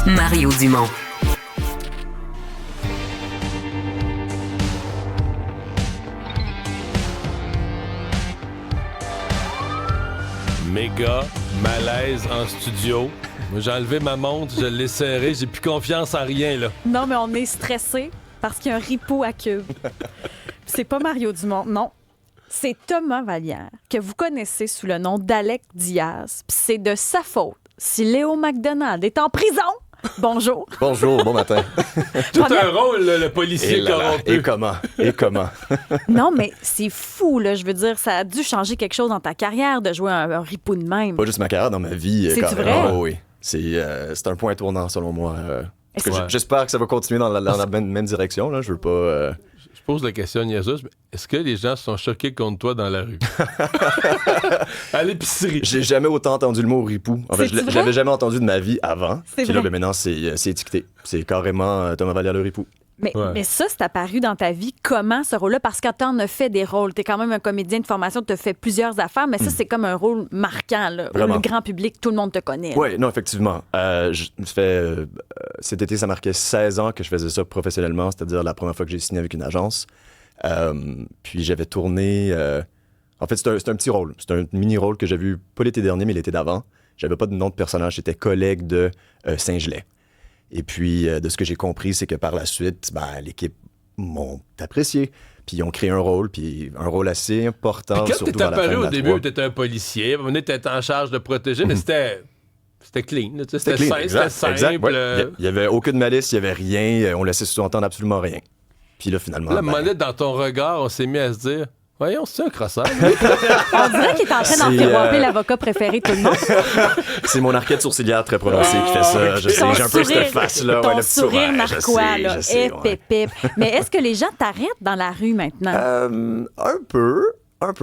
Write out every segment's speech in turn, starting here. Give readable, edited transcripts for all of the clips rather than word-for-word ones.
Mario Dumont. Méga malaise en studio. Moi, j'ai enlevé ma montre, je l'ai serrée, j'ai plus confiance en rien, là. Non, mais on est stressé parce qu'il y a un ripou à Cube. C'est pas Mario Dumont, non. C'est Thomas Vallière, que vous connaissez sous le nom d'Alec Diaz. Puis c'est de sa faute si Léo McDonald est en prison. Bonjour. Bonjour, bon matin. Tout un rôle, là, le policier corrompu. Et comment? Non, mais c'est fou, là. Je veux dire, ça a dû changer quelque chose dans ta carrière de jouer un ripou de même. Pas juste ma carrière, dans ma vie. C'est carrément. vrai? Oh, oui. C'est un point tournant, selon moi. Parce que Ouais. j'espère que ça va continuer dans la même direction. Là. Je veux pas... Je pose la question niaiseuse, mais est-ce que les gens se sont choqués contre toi dans la rue? À l'épicerie. J'ai jamais autant entendu le mot ripou. En fait, C'est-tu vrai? j'avais jamais entendu de ma vie avant. C'est Puis là, vrai. ben, maintenant, c'est étiqueté. C'est carrément Thomas Vallière le ripou. Mais, Ouais. mais ça, c'est apparu dans ta vie comment, ce rôle-là? Parce que t'en as fait des rôles. T'es quand même un comédien de formation, t'as fait plusieurs affaires, mais ça, c'est comme un rôle marquant, là. Où Vraiment. le grand public, tout le monde te connaît. Oui, non, effectivement. Cet été, ça marquait 16 ans que je faisais ça professionnellement, c'est-à-dire la première fois que j'ai signé avec une agence. Puis j'avais tourné... En fait, c'est un petit rôle. C'est un mini-rôle que j'avais eu, pas l'été dernier, mais l'été d'avant. J'avais pas de nom de personnage, j'étais collègue de Saint-Gelais. Et puis, de ce que j'ai compris, c'est que par la suite, l'équipe m'ont apprécié. Puis ils ont créé un rôle assez important. Puis quand surtout t'es vers la fin apparu de au la début, 3. t'étais un policier, à un moment donné, t'étais en charge de protéger, mais c'était clean. Là, tu sais, c'était clean, simple, exact, c'était exact, simple. ouais. Il y avait aucune malice, il y avait rien. On laissait sous-entendre absolument rien. Puis là, finalement... Là, à un moment donné, dans ton regard, on s'est mis à se dire, voyons, c'est un crosseur. On dirait qu'il est en train d'en C'est, faire l'avocat préféré de tout le monde. C'est mon arcade sourcilière très prononcée qui fait ça. Je sais, Ton j'ai un peu sourire- cette face-là. Ton ouais, le petit sourire ouais, narquois, là. je sais, ouais. Pip. Mais est-ce que les gens t'arrêtent dans la rue maintenant? Un peu. Comment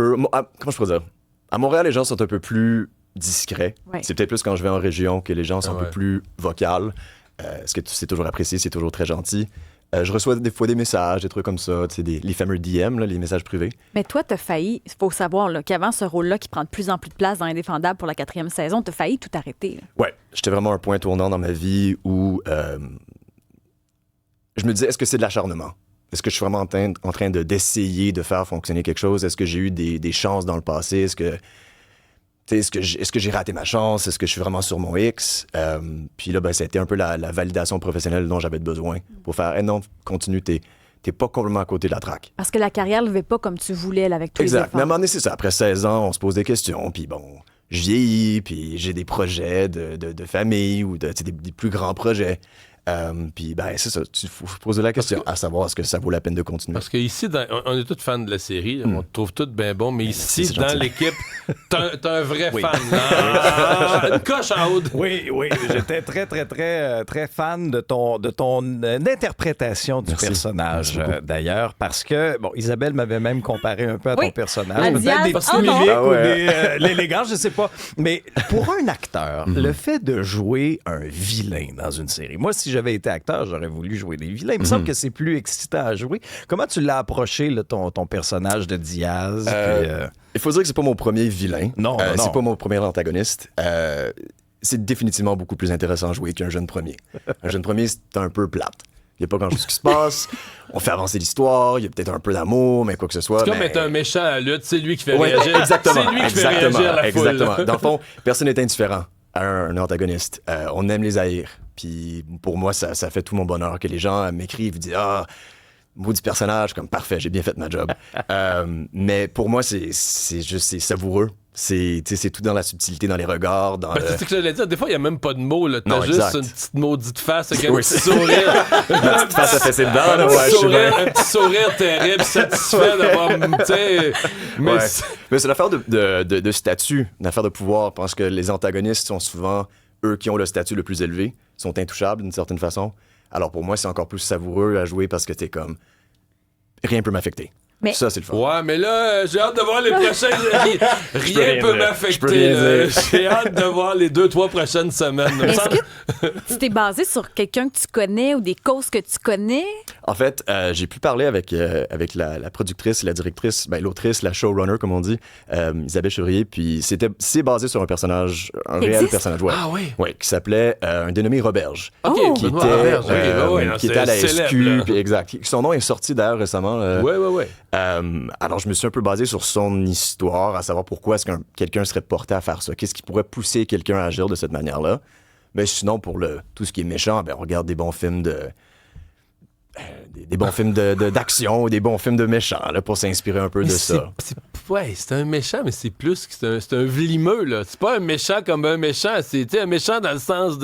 je pourrais dire? À Montréal, les gens sont un peu plus discrets. Ouais. C'est peut-être plus quand je vais en région que les gens sont un Ouais. peu plus vocales. Ce que c'est toujours apprécié, c'est toujours très gentil. Je reçois des fois des messages, des trucs comme ça, tu sais, les fameux DM, là, les messages privés. Mais toi, t'as failli, il faut savoir là, qu'avant ce rôle-là qui prend de plus en plus de place dans Indéfendable pour la 4e saison, t'as failli tout arrêter. Là. Ouais, j'étais vraiment à un point tournant dans ma vie où je me disais, est-ce que c'est de l'acharnement? Est-ce que je suis vraiment en train d'essayer de faire fonctionner quelque chose? Est-ce que j'ai eu des chances dans le passé? Est-ce que j'ai raté ma chance? Est-ce que je suis vraiment sur mon X? Puis là, ça a été un peu la validation professionnelle dont j'avais besoin pour faire, non, continue, t'es pas complètement à côté de la traque. Parce que la carrière ne levait pas comme tu voulais là, avec tous les Exact. efforts. Mais à un moment donné, c'est ça. Après 16 ans, on se pose des questions, puis bon, je vieillis, puis j'ai des projets de famille ou des plus grands projets. Puis c'est ça, il faut se poser la question, à savoir est-ce que ça vaut la peine de continuer. Parce qu'ici, on est tous fans de la série, on te trouve tous bien bons, mais ici, c'est dans gentil. l'équipe, t'as un vrai fan. Ah, une coche à Aude. Oui, j'étais très fan de ton interprétation du personnage, Merci beaucoup. d'ailleurs, parce que, Isabelle m'avait même comparé un peu à Oui. ton personnage. À Peut-être Diaz. des Oh petits non. mimiques Ah ou ouais. l'élégance, je sais pas. Mais pour un acteur, le fait de jouer un vilain dans une série, moi, si j'avais été acteur, j'aurais voulu jouer des vilains. Il me semble que c'est plus excitant à jouer. Comment tu l'as approché, là, ton personnage de Diaz? Il faut dire que c'est pas mon premier vilain. Non. C'est pas mon premier antagoniste. C'est définitivement beaucoup plus intéressant à jouer qu'un jeune premier. Un jeune premier, c'est un peu plate. Il n'y a pas grand-chose qui se passe. On fait avancer l'histoire. Il y a peut-être un peu d'amour, mais quoi que ce soit. C'est comme mais... être un méchant à la lutte, c'est lui qui fait Ouais, réagir. exactement. C'est lui qui fait réagir la foule. Exactement. Dans le fond, personne n'est indifférent à un antagoniste. On aime les haïr. Puis pour moi, ça fait tout mon bonheur que les gens m'écrivent, disent « Ah, maudit personnage, comme parfait, j'ai bien fait ma job. » Mais pour moi, c'est savoureux. C'est tout dans la subtilité, dans les regards, dans C'est ce que j'allais dire. Des fois, il n'y a même pas de mots. T'as Non, juste exact. une petite maudite face avec un Oui, petit c'est- sourire. la petite face à fesser dedans. Un là, petit ouais, je sais sourire, bien. un petit sourire terrible, satisfait d'avoir. Tu sais. Mais Ouais. Mais c'est l'affaire de statut, l'affaire de pouvoir. Je pense que les antagonistes sont souvent eux qui ont le statut le plus élevé, sont intouchables d'une certaine façon. Alors pour moi, c'est encore plus savoureux à jouer parce que t'es comme... Rien peut m'affecter. Mais- Ça, c'est le fun. Ouais, mais là, j'ai hâte de voir les prochaines. Rien rien peut dire. Je m'affecter. peux rien là. dire. J'ai hâte de voir les 2-3 prochaines semaines. Mais est-ce que tu t'es basé sur quelqu'un que tu connais ou des causes que tu connais? En fait, j'ai pu parler avec la productrice, la directrice, l'autrice, la showrunner, comme on dit, Isabelle Chevrier, puis c'est basé sur un personnage, un réel Existe? personnage, ouais. Ah oui? Ouais, qui s'appelait un dénommé Roberge. OK, Oh! Qui Benoît était, Roberge, OK, ouais, non, qui c'est était à la célèbre, SQ, là. puis exact. Son nom est sorti d'ailleurs récemment. Ouais. Alors, je me suis un peu basé sur son histoire, à savoir pourquoi est-ce que quelqu'un serait porté à faire ça. Qu'est-ce qui pourrait pousser quelqu'un à agir de cette manière-là? Mais sinon, pour tout ce qui est méchant, on regarde des bons films des bons films d'action ou des bons films de méchants là, pour s'inspirer un peu de ça. C'est un méchant, mais c'est plus que c'est un vlimeux, là. C'est pas un méchant comme un méchant. C'est un méchant dans le sens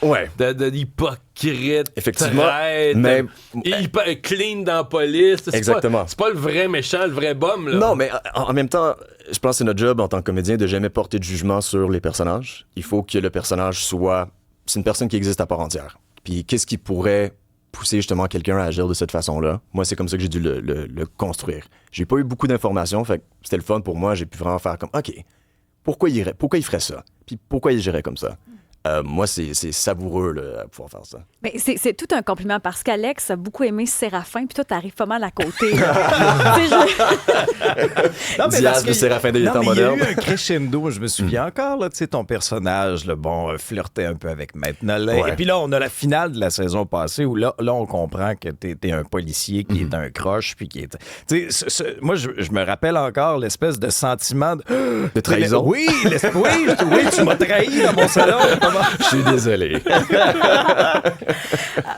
Ouais. d'hypocrite, Effectivement, traître, mais- hyper clean dans la police. Exactement. C'est pas le vrai méchant, le vrai bum, là. Non, mais en même temps, je pense que c'est notre job en tant que comédien de jamais porter de jugement sur les personnages. Il faut que le personnage soit... C'est une personne qui existe à part entière. Puis qu'est-ce qui pourrait pousser justement quelqu'un à agir de cette façon-là? Moi, c'est comme ça que j'ai dû le construire. J'ai pas eu beaucoup d'informations, fait que c'était le fun pour moi. J'ai pu vraiment faire comme, OK, pourquoi il ferait ça? Puis pourquoi il agirait comme ça? Moi, c'est savoureux là, à pouvoir faire ça. Mais c'est tout un compliment parce qu'Alex a beaucoup aimé Séraphin, puis toi, t'arrives pas mal à côté. là. Tu sais, Non, Diaz parce de que- Séraphin des non, temps mais il y a modernes. eu un crescendo, je me souviens encore, là, tu sais, ton personnage, là, flirtait un peu avec Maître Nolin. Ouais. Et puis là, on a la finale de la saison passée où là on comprend que t'es un policier qui est un croche, puis qui est... Tu sais, moi, je me rappelle encore l'espèce de sentiment De trahison. Oui, tu m'as trahi dans mon salon. Je suis désolé.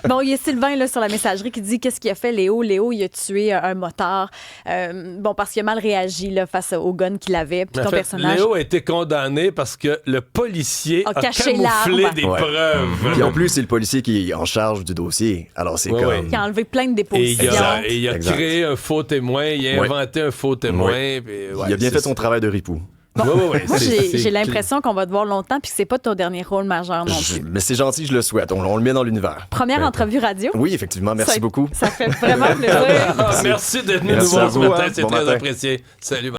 bon, il y a Sylvain là, sur la messagerie qui dit qu'est-ce qu'il a fait, Léo? Léo, il a tué un motard. Parce qu'il a mal réagi là, face au gun qu'il avait. Puis Mais en ton fait, personnage. Léo a été condamné parce que le policier A a caché camouflé l'arme. des Ouais. preuves. Puis en plus, c'est le policier qui est en charge du dossier. Alors c'est Ouais, comme... ouais. Qui a enlevé plein de Et dépositions. il a Exact. créé un faux témoin, il a Ouais. inventé un faux témoin. Ouais. Puis, Il a bien fait son travail de ripou. Ouais, Moi, c'est j'ai l'impression qu'on va te voir longtemps puis que c'est pas ton dernier rôle majeur non plus. Mais c'est gentil, je le souhaite. On le met dans l'univers. Première entrevue radio. Oui, effectivement. Merci Ça- beaucoup. Ça fait vraiment plaisir. Merci d'être venu nous Merci voir à ce vous, matin, hein. c'est Bon très matin. apprécié. Salut.